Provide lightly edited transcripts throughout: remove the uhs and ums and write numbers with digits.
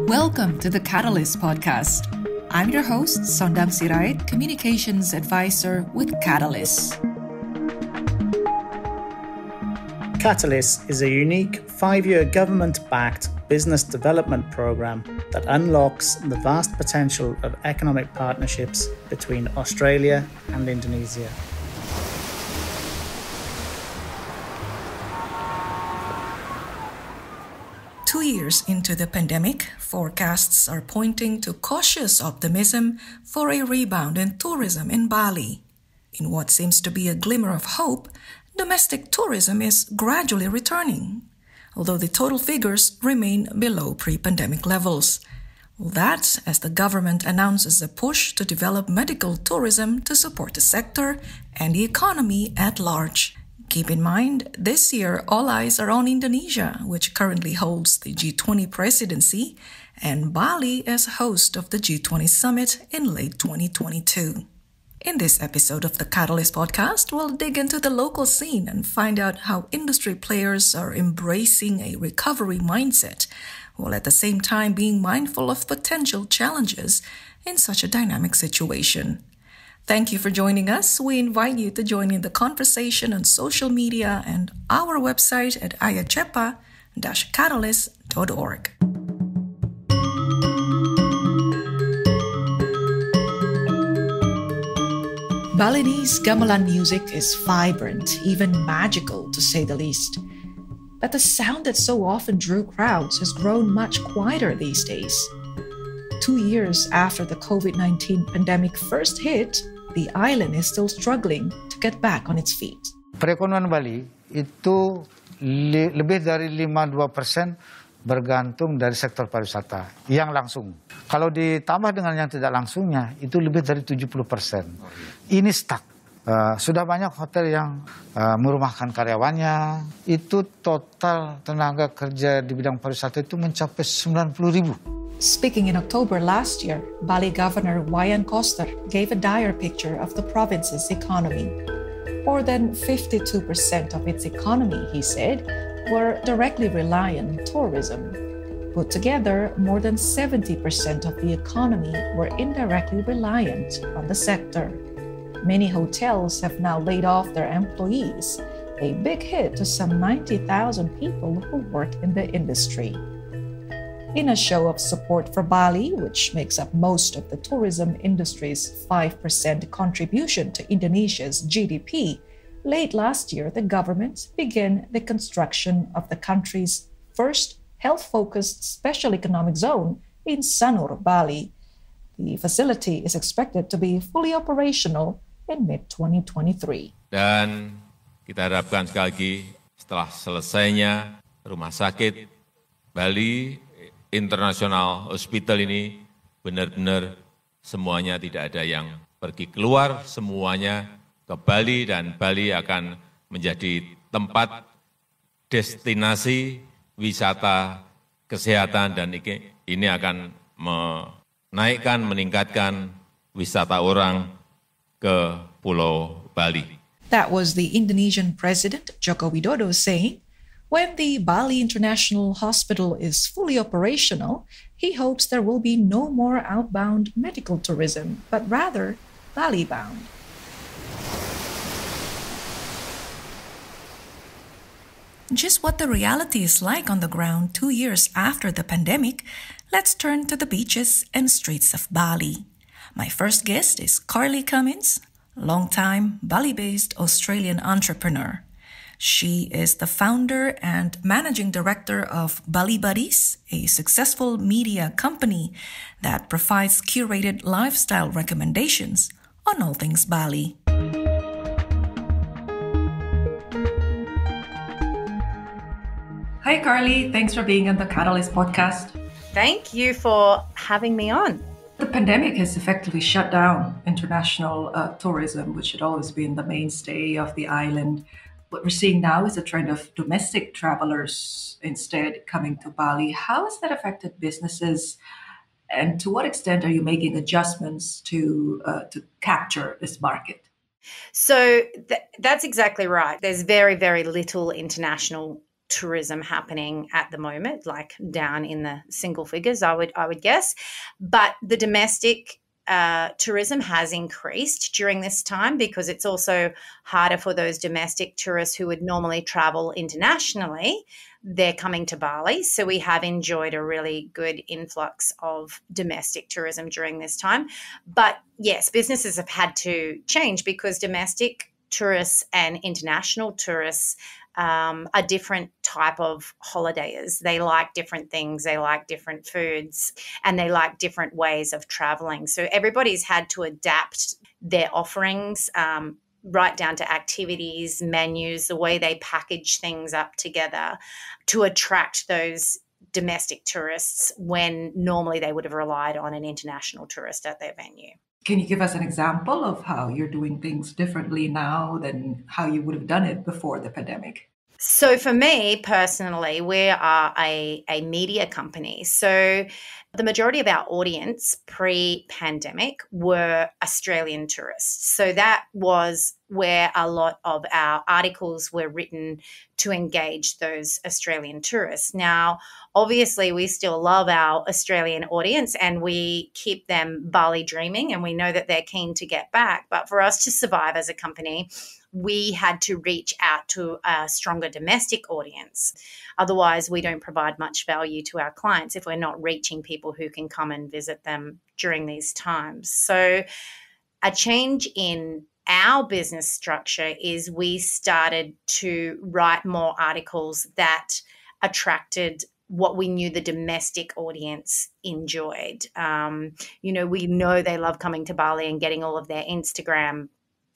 Welcome to the Katalis podcast. I'm your host, Sondang Sirait, Communications Advisor with Katalis. Katalis is a unique 5-year government-backed business development program that unlocks the vast potential of economic partnerships between Australia and Indonesia. Two years into the pandemic, forecasts are pointing to cautious optimism for a rebound in tourism in Bali. In what seems to be a glimmer of hope, domestic tourism is gradually returning, although the total figures remain below pre-pandemic levels. That's as the government announces a push to develop medical tourism to support the sector and the economy at large. Keep in mind, this year all eyes are on Indonesia, which currently holds the G20 presidency, and Bali as host of the G20 Summit in late 2022. In this episode of the Katalis podcast, we'll dig into the local scene and find out how industry players are embracing a recovery mindset, while at the same time being mindful of potential challenges in such a dynamic situation. Thank you for joining us. We invite you to join in the conversation on social media and our website at IA-CEPA-Katalis.org. Balinese gamelan music is vibrant, even magical to say the least. But the sound that so often drew crowds has grown much quieter these days. 2 years after the COVID-19 pandemic first hit, the island is still struggling to get back on its feet. Perekonomian Bali itu lebih dari 52% bergantung dari sektor pariwisata yang langsung. Kalau ditambah dengan yang tidak langsungnya, itu lebih dari 70%. Ini stuck. Sudah banyak hotel yang merumahkan karyawannya. Itu total tenaga kerja di bidang pariwisata itu mencapai 90.000. Speaking in October last year, Bali Governor Wayan Koster gave a dire picture of the province's economy. More than 52% of its economy, he said, were directly reliant on tourism. Put together, more than 70% of the economy were indirectly reliant on the sector. Many hotels have now laid off their employees, a big hit to some 90,000 people who work in the industry. In a show of support for Bali, which makes up most of the tourism industry's 5% contribution to Indonesia's GDP, late last year the government began the construction of the country's first health-focused special economic zone in Sanur, Bali. The facility is expected to be fully operational in mid-2023. Dan kita harapkan sekali lagi setelah selesainya rumah sakit Bali International Hospital ini benar-benar semuanya tidak ada yang pergi keluar, semuanya ke Bali dan Bali akan menjadi tempat destinasi wisata kesehatan dan ini akan menaikkan, meningkatkan wisata orang ke Pulau Bali. That was the Indonesian President Joko Widodo saying, when the Bali International Hospital is fully operational, he hopes there will be no more outbound medical tourism, but rather Bali-bound. Just what the reality is like on the ground 2 years after the pandemic, let's turn to the beaches and streets of Bali. My first guest is Karlie Cummins, longtime Bali-based Australian entrepreneur. She is the founder and managing director of BaliBuddies, a successful media company that provides curated lifestyle recommendations on all things Bali. Hi, Karlie. Thanks for being on the Katalis podcast. Thank you for having me on. The pandemic has effectively shut down international tourism, which had always been the mainstay of the island. What we're seeing now is a trend of domestic travelers instead coming to Bali. How has that affected businesses, and to what extent are you making adjustments to capture this market? So that's exactly right. There's very, very little international tourism happening at the moment, like down in the single figures, I would guess. But the domestic tourism has increased during this time because it's also harder for those domestic tourists who would normally travel internationally. They're coming to Bali. So we have enjoyed a really good influx of domestic tourism during this time. But yes, businesses have had to change because domestic tourists and international tourists are different type of holidayers. They like different things, they like different foods, and they like different ways of traveling. So everybody's had to adapt their offerings, right down to activities, menus, the way they package things up together to attract those domestic tourists when normally they would have relied on an international tourist at their venue. Can you give us an example of how you're doing things differently now than how you would have done it before the pandemic? So for me personally, we are a media company. So the majority of our audience pre-pandemic were Australian tourists. So that was where a lot of our articles were written to engage those Australian tourists. Now, obviously, we still love our Australian audience and we keep them Bali dreaming and we know that they're keen to get back. But for us to survive as a company, we had to reach out to a stronger domestic audience. Otherwise, we don't provide much value to our clients if we're not reaching people who can come and visit them during these times. So a change in our business structure is we started to write more articles that attracted what we knew the domestic audience enjoyed. We know they love coming to Bali and getting all of their Instagram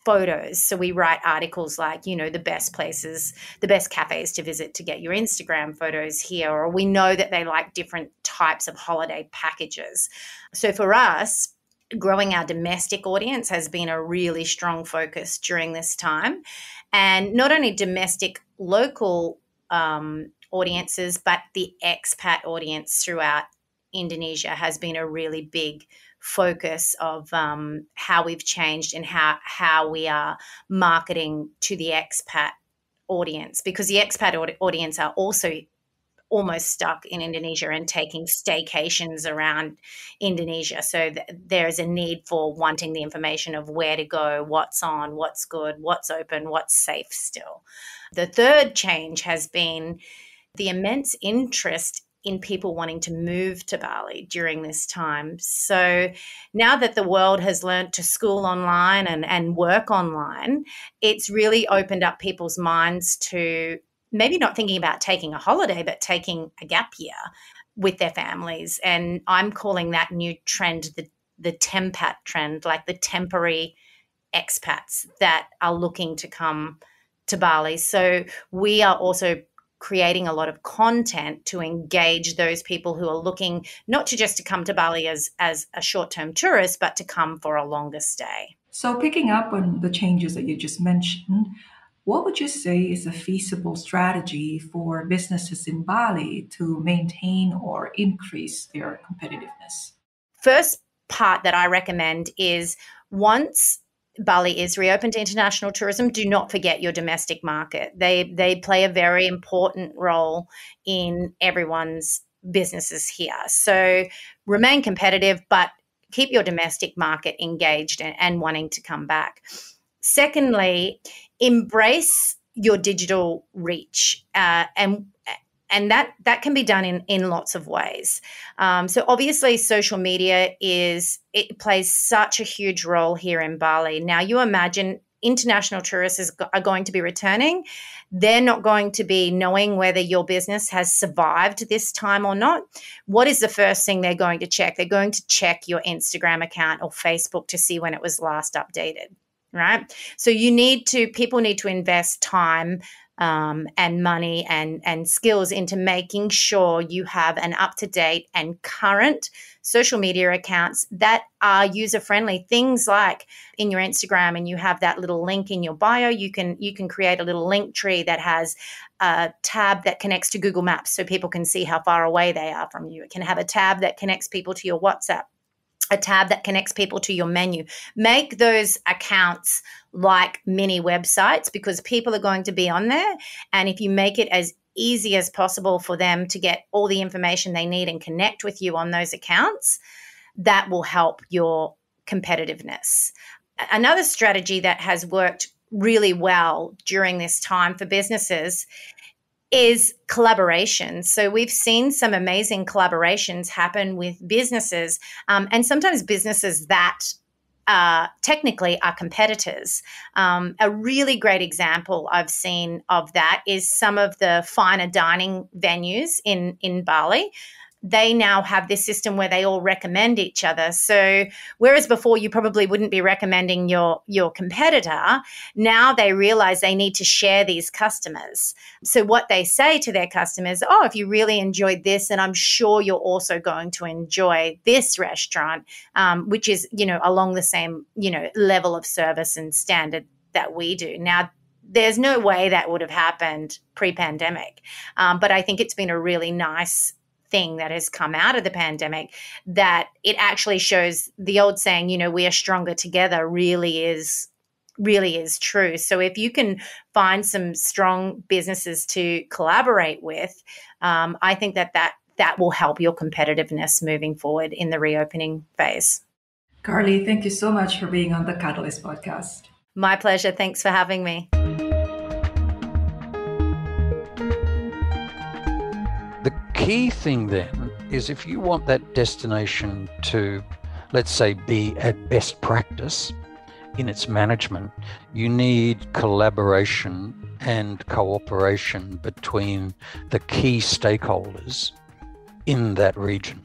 photos. So we write articles like, the best places, the best cafes to visit to get your Instagram photos here, or we know that they like different types of holiday packages. So for us, growing our domestic audience has been a really strong focus during this time. And not only domestic local audiences, but the expat audience throughout Indonesia has been a really big focus of how we've changed and how we are marketing to the expat audience, because the expat audience are also almost stuck in Indonesia and taking staycations around Indonesia. So there's a need for wanting the information of where to go, what's on, what's good, what's open, what's safe still. The third change has been the immense interest in people wanting to move to Bali during this time. So now that the world has learned to school online and work online, it's really opened up people's minds to maybe not thinking about taking a holiday, but taking a gap year with their families. And I'm calling that new trend the tempat trend, like the temporary expats that are looking to come to Bali. So we are also creating a lot of content to engage those people who are looking not just to come to Bali as a short-term tourist, but to come for a longer stay. So picking up on the changes that you just mentioned, what would you say is a feasible strategy for businesses in Bali to maintain or increase their competitiveness? First part that I recommend is once Bali is reopened to international tourism, do not forget your domestic market. They play a very important role in everyone's businesses here. So remain competitive, but keep your domestic market engaged and wanting to come back. Secondly, embrace your digital reach and that can be done in lots of ways. So obviously social media it plays such a huge role here in Bali. Now you imagine international tourists are going to be returning. They're not going to be knowing whether your business has survived this time or not. What is the first thing they're going to check? They're going to check your Instagram account or Facebook to see when it was last updated, right? So people need to invest time and money and skills into making sure you have an up-to-date and current social media accounts that are user-friendly. Things like in your Instagram, and you have that little link in your bio, you can create a little link tree that has a tab that connects to Google Maps so people can see how far away they are from you. It can have a tab that connects people to your WhatsApp, a tab that connects people to your menu. Make those accounts like mini websites because people are going to be on there. And if you make it as easy as possible for them to get all the information they need and connect with you on those accounts, that will help your competitiveness. Another strategy that has worked really well during this time for businesses is collaboration. So we've seen some amazing collaborations happen with businesses, and sometimes businesses that technically are competitors. A really great example I've seen of that is some of the finer dining venues in Bali. They now have this system where they all recommend each other. So whereas before you probably wouldn't be recommending your competitor, now they realize they need to share these customers. So what they say to their customers, oh, if you really enjoyed this, and I'm sure you're also going to enjoy this restaurant, which is, along the same, level of service and standard that we do. Now, there's no way that would have happened pre-pandemic. But I think it's been a really nice thing that has come out of the pandemic, that it actually shows the old saying, we are stronger together, really is true. So if you can find some strong businesses to collaborate with, I think that will help your competitiveness moving forward in the reopening phase. Karlie, thank you so much for being on the Katalis podcast. My pleasure. Thanks for having me. The key thing then is, if you want that destination to, let's say, be at best practice in its management, you need collaboration and cooperation between the key stakeholders in that region.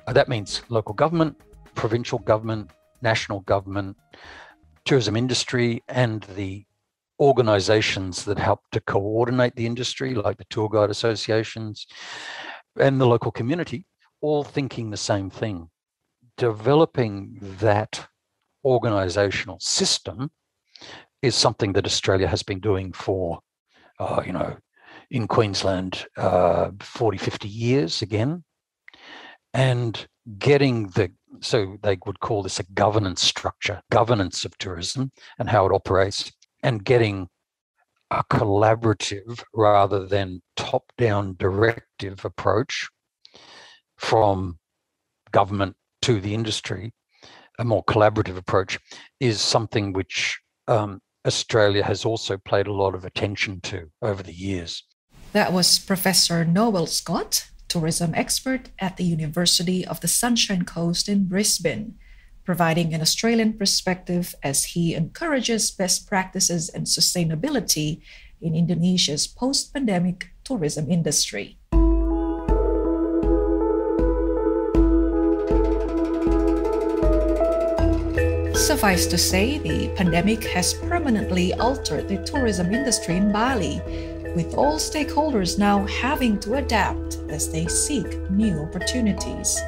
That means local government, provincial government, national government, tourism industry, and the organizations that help to coordinate the industry, like the tour guide associations and the local community, all thinking the same thing. Developing that organizational system is something that Australia has been doing for, in Queensland, 40, 50 years again. And so they would call this a governance structure, governance of tourism and how it operates, and getting a collaborative rather than top-down directive approach from government to the industry, a more collaborative approach, is something which Australia has also paid a lot of attention to over the years. That was Professor Noel Scott, tourism expert at the University of the Sunshine Coast in Brisbane, providing an Australian perspective as he encourages best practices and sustainability in Indonesia's post-pandemic tourism industry. Suffice to say, the pandemic has permanently altered the tourism industry in Bali, with all stakeholders now having to adapt as they seek new opportunities.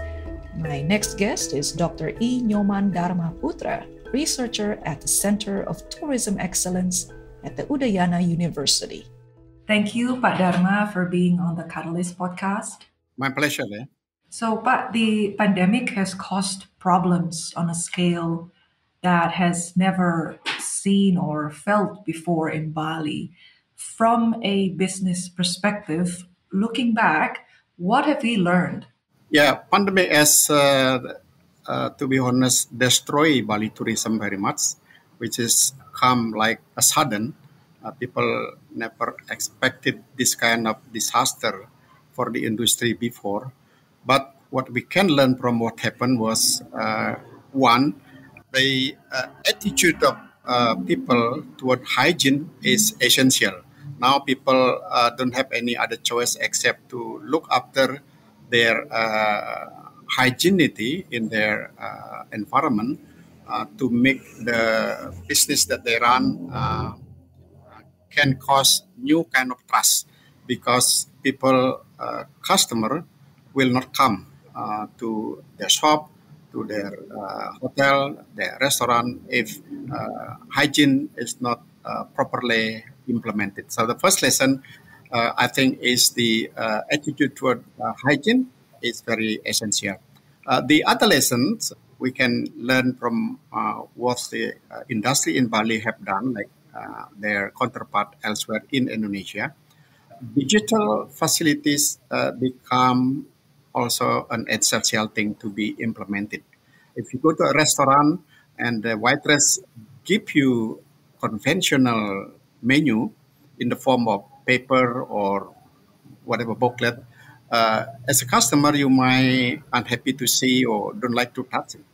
My next guest is Dr. I Nyoman Darma Putra, researcher at the Center of Tourism Excellence at the Udayana University. Thank you, Pak Darma, for being on the Katalis podcast. My pleasure. So, Pak, the pandemic has caused problems on a scale that has never seen or felt before in Bali. From a business perspective, looking back, what have we learned? Yeah, pandemic has, to be honest, destroyed Bali tourism very much, which is come like a sudden. People never expected this kind of disaster for the industry before. But what we can learn from what happened was, one, the attitude of people toward hygiene is essential. Now people don't have any other choice except to look after their hygienity in their environment to make the business that they run can cause new kind of trust, because people, customer will not come to their shop, to their hotel, their restaurant, if hygiene is not properly implemented. So the first lesson, I think, is the attitude toward hygiene is very essential. The other lessons we can learn from what the industry in Bali have done, like their counterpart elsewhere in Indonesia. digital facilities become also an essential thing to be implemented. If you go to a restaurant and the waitress give you conventional menu in the form of paper or whatever booklet, as a customer, you might unhappy to see or don't like to touch it.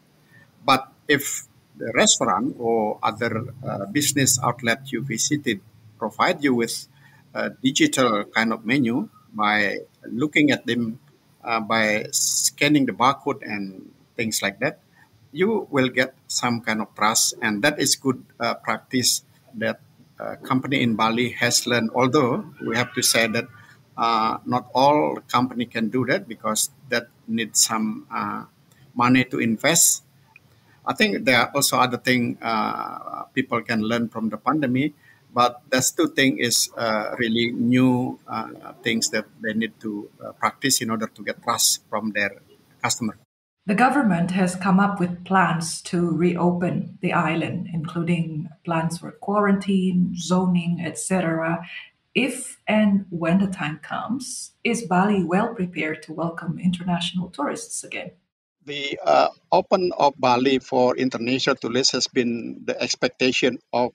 But if the restaurant or other business outlet you visited provide you with a digital kind of menu by looking at them, by scanning the barcode and things like that, you will get some kind of trust, and that is good practice that company in Bali has learned. Although we have to say that not all company can do that because that needs some money to invest. I think there are also other things people can learn from the pandemic, but that's two things is really new things that they need to practice in order to get trust from their customer. The government has come up with plans to reopen the island, including plans for quarantine, zoning, etc. If and when the time comes, is Bali well prepared to welcome international tourists again? The open of Bali for international tourists has been the expectation of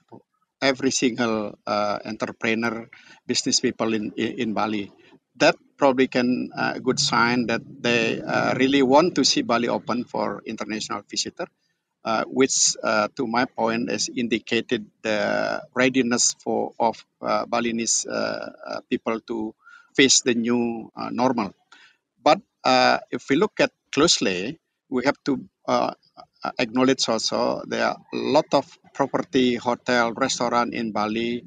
every single entrepreneur, business people in Bali. That probably can a good sign that they really want to see Bali open for international visitor, which to my point has indicated the readiness of Balinese people to face the new normal. But if we look at closely, we have to acknowledge also there are a lot of property, hotel, restaurant in Bali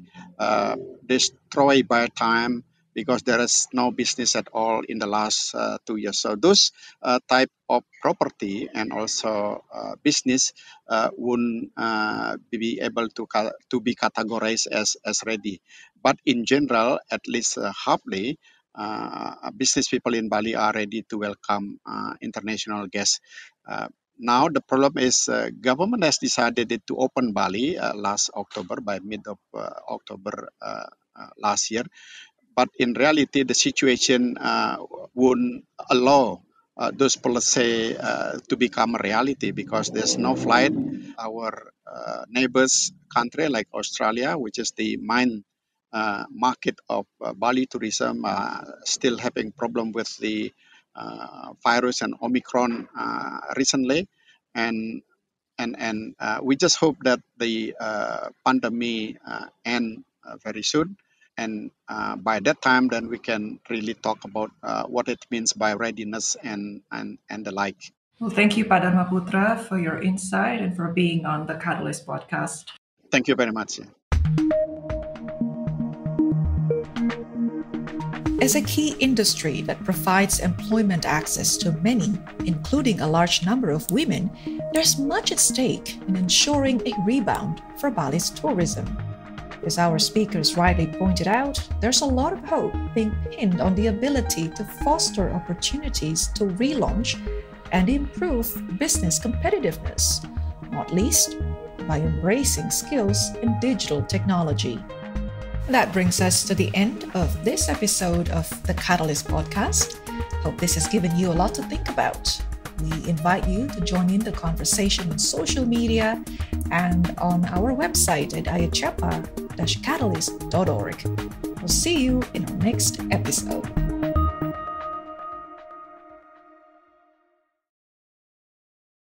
destroyed by time because there is no business at all in the last 2 years. So those type of property and also business won't be able to be categorized as ready. But in general, at least halfly, business people in Bali are ready to welcome international guests. Now the problem is government has decided to open Bali last October, by mid of October last year. But in reality, the situation won't allow those policy to become a reality because there's no flight. Our neighbors country like Australia, which is the main market of Bali tourism, still having problem with the virus and Omicron recently, and we just hope that the pandemic end very soon, and by that time, then we can really talk about what it means by readiness and the like. Well, thank you, Pak Darma Putra, for your insight and for being on the Katalis podcast. Thank you very much. As a key industry that provides employment access to many, including a large number of women, there's much at stake in ensuring a rebound for Bali's tourism. As our speakers rightly pointed out, there's a lot of hope being pinned on the ability to foster opportunities to relaunch and improve business competitiveness, not least by embracing skills in digital technology. That brings us to the end of this episode of the Katalis podcast. Hope this has given you a lot to think about. We invite you to join in the conversation on social media and on our website at IA-CEPA-Katalis.org. We'll see you in our next episode.